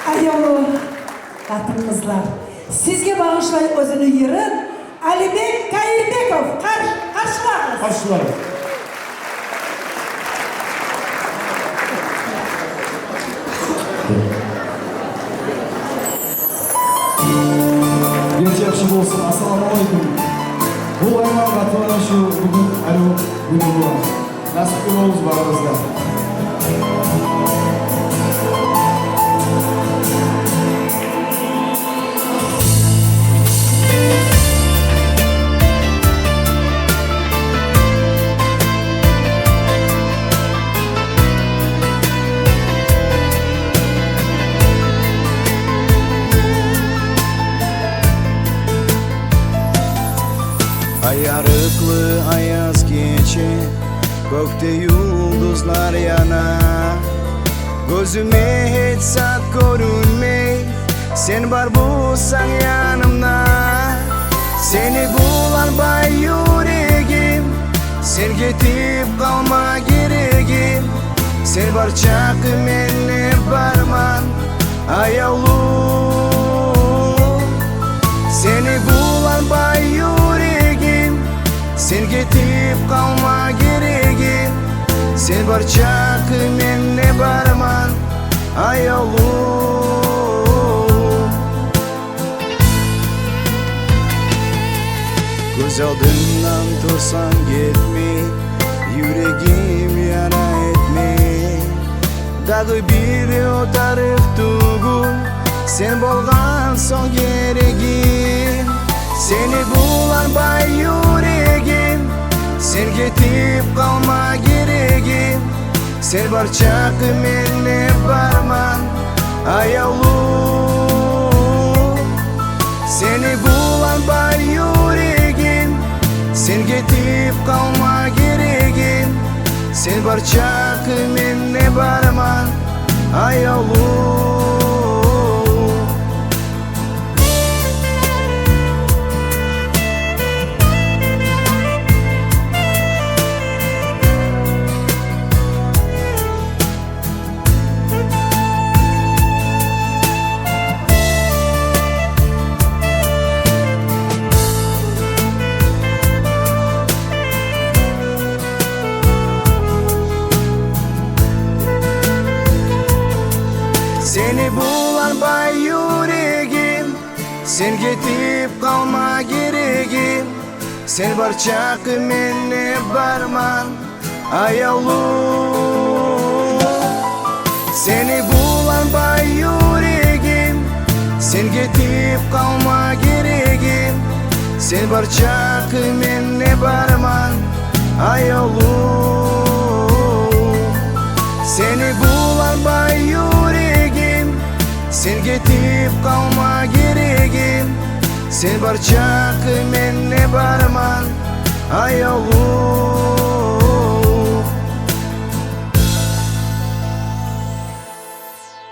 Ayolu, qatın-qızlar, sizge bağışlay özünü yırın, Alibek Kayırbekov, karşılarız. Karşılarız. Gece yaxşı bolsun. Assalamu alaykum. Bu ayman qatı şu bugün alo günü bu. Nasip oluz barımızda. Ayarıklı ayaz gece, gökte yıldızlar yanar. Gözüme hiç saat görünmey, sen var bulsan yanımda. Seni bulan bay yüreğim, sen gidip kalma gereğim. Sen var çakı menle barman, ayavlu. Seni bulan bay yüreğim, sen gidip kalma gereğim. Sen var çakı menle barman, ayavlu. Göz aldından tursan gitme, yüreğim yara etme. Dağı biri o tarif tuğun, sen bolgan son gereğim. Seni bulan bay yüreğim, sen gidip kalma gereğim. Sen var çakı menle barman, ayavlu. Seni bulan bay yüreğim, sen gidip kalma gereğim. Sen var çakı menle barman, ayavlu. Seni bulan bay yüreğim, sen gidip kalma gereğim. Sen var çakı menle barman, ayavlu. Seni bulan bay yüreğim, sen gidip kalma gereğim. Sen var çakı menle barman, ayavlu. Seni bulan bay yüreğim, sen gidip kalma gereğim. Sen var çakı menle barman, ayavlu.